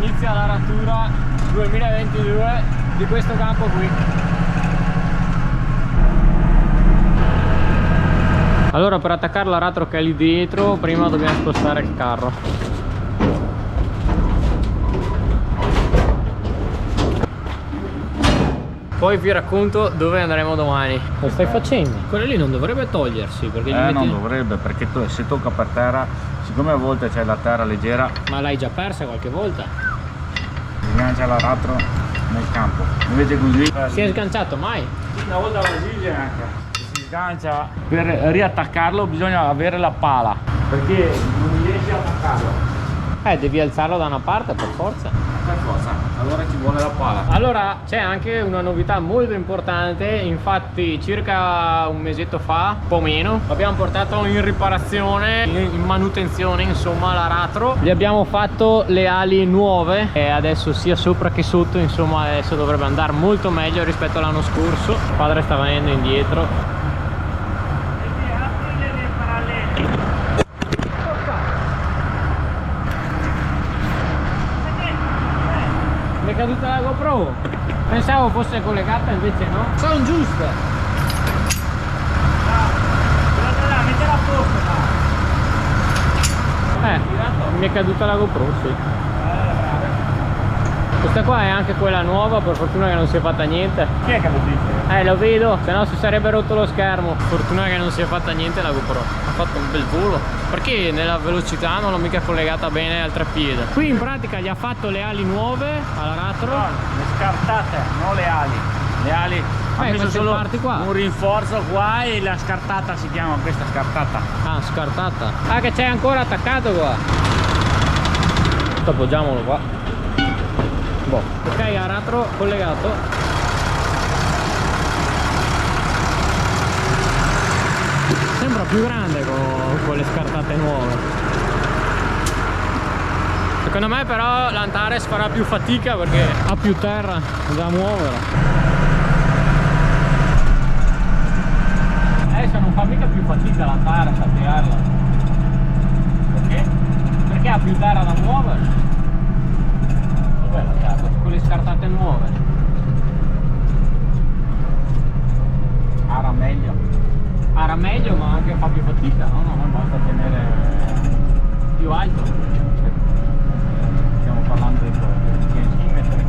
inizia l'aratura 2022 di questo campo qui. Allora, per attaccare l'aratro che è lì dietro prima dobbiamo spostare il carro. Poi vi racconto dove andremo domani. Lo stai facendo? Quello lì non dovrebbe togliersi perché non dovrebbe, perché se tocca per terra, siccome a volte c'è la terra leggera. Ma l'hai già persa qualche volta? Sgancia l'aratro nel campo. Invece così. Si è sganciato mai? Una volta la Gigi anche. Si sgancia. Per riattaccarlo bisogna avere la pala, perché non riesci a attaccarlo. Devi alzarlo da una parte per forza. Per forza, allora ci vuole la pala. Allora c'è anche una novità molto importante, infatti circa un mesetto fa, un po' meno, l'abbiamo portato in riparazione, in manutenzione insomma l'aratro. Gli abbiamo fatto le ali nuove e adesso sia sopra che sotto insomma adesso dovrebbe andare molto meglio rispetto all'anno scorso. Il padre sta venendo indietro. Mi è caduta la GoPro, pensavo fosse collegata invece no. Sono giuste. Mettila a posto. Mi è caduta la GoPro, sì. Questa qua è anche quella nuova, per fortuna che non si è fatta niente. Chi è che lo dice? Lo vedo, se no si sarebbe rotto lo schermo. Fortuna che non si è fatta niente la GoPro. Ha fatto un bel volo, perché nella velocità non l'ho mica collegata bene al treppiede. Qui in pratica gli ha fatto le ali nuove all'aratro. No, le scartate, non le ali. Le ali ha messo solo qua. Un rinforzo qua e la scartata si chiama questa, scartata. Ah, scartata. Ah, che c'è ancora attaccato qua. Appoggiamolo qua. Boh. Ok, aratro collegato. Sembra più grande con le scartate nuove. Secondo me però l'Antares farà più fatica perché ha più terra da muovere. Adesso non fa mica più fatica l'Antares a tirarla. Perché? Perché ha più terra da muovere. Con le scartate nuove ara meglio ma anche fa più fatica, no? Non basta tenere più alto, stiamo parlando di centimetri.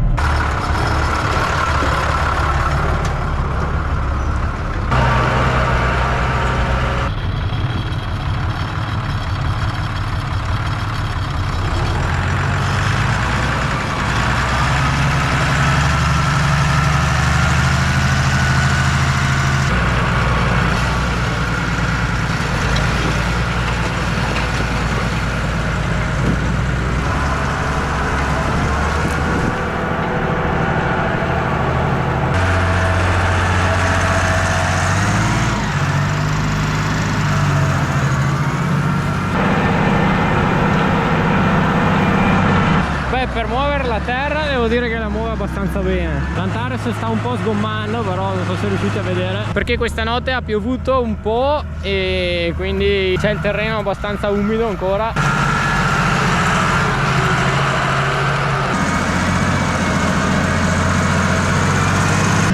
Per muovere la terra devo dire che la muove abbastanza bene. L'Antares sta un po' sgommando, però non so se riuscite a vedere, perché questa notte ha piovuto un po' e quindi c'è il terreno abbastanza umido ancora.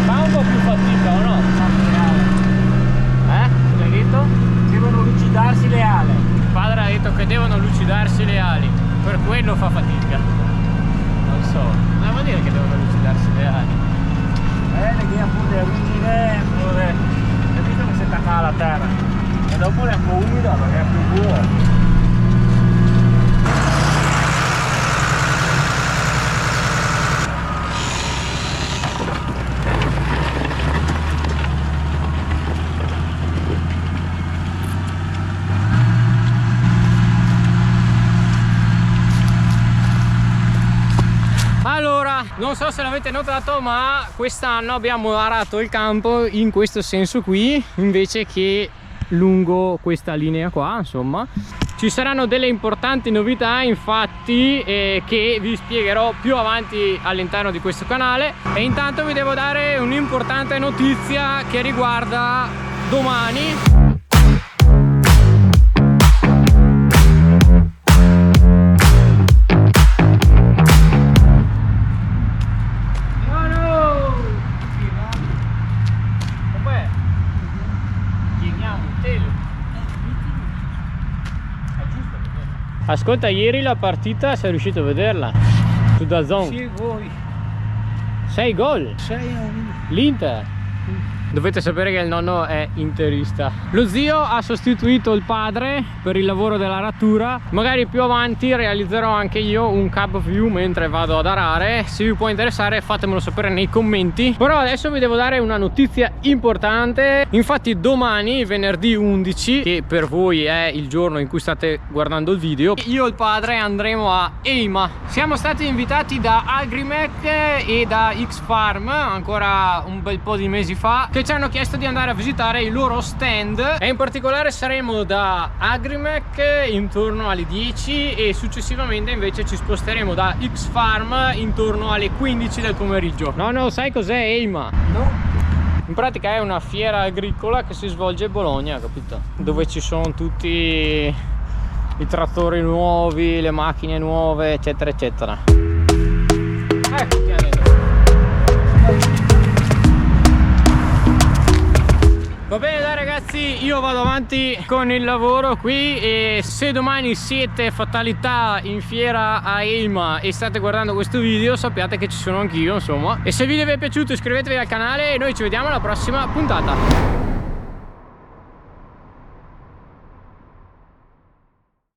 Fa un po' più fatica o no? L'hai detto? Devono lucidarsi le ali. Il padre ha detto che devono lucidarsi le ali, per quello fa fatica. Non so, ma vuol dire che devono lucidarsi le ali? Che appunto è umide, hai visto che si attacca alla terra e dopo è un po' umida perché è più buono. Non so se l'avete notato, ma quest'anno abbiamo arato il campo in questo senso qui invece che lungo questa linea qua. Insomma ci saranno delle importanti novità infatti che vi spiegherò più avanti all'interno di questo canale, e intanto vi devo dare un'importante notizia che riguarda domani. Ascolta, ieri la partita sei riuscito a vederla su DAZN? Sì, voi. 6 gol. 6-1. L'Inter. Dovete sapere che il nonno è interista. Lo zio ha sostituito il padre per il lavoro della rattura. Magari più avanti realizzerò anche io un cab view mentre vado ad arare. Se vi può interessare fatemelo sapere nei commenti. Però adesso vi devo dare una notizia importante. Infatti domani, venerdì 11, che per voi è il giorno in cui state guardando il video, io e il padre andremo a EIMA. Siamo stati invitati da Agrimec e da X-Farm ancora un bel po' di mesi fa, che ci hanno chiesto di andare a visitare i loro stand, e in particolare saremo da Agrimec intorno alle 10 e successivamente invece ci sposteremo da X-Farm intorno alle 15 del pomeriggio. No, sai cos'è EIMA? No. In pratica è una fiera agricola che si svolge a Bologna, capito? Dove ci sono tutti i trattori nuovi, le macchine nuove, eccetera eccetera. Eccoti adesso. Va bene, dai ragazzi, io vado avanti con il lavoro qui, e se domani siete fatalità in fiera a EIMA e state guardando questo video, sappiate che ci sono anch'io, insomma. E se il video vi è piaciuto iscrivetevi al canale e noi ci vediamo alla prossima puntata.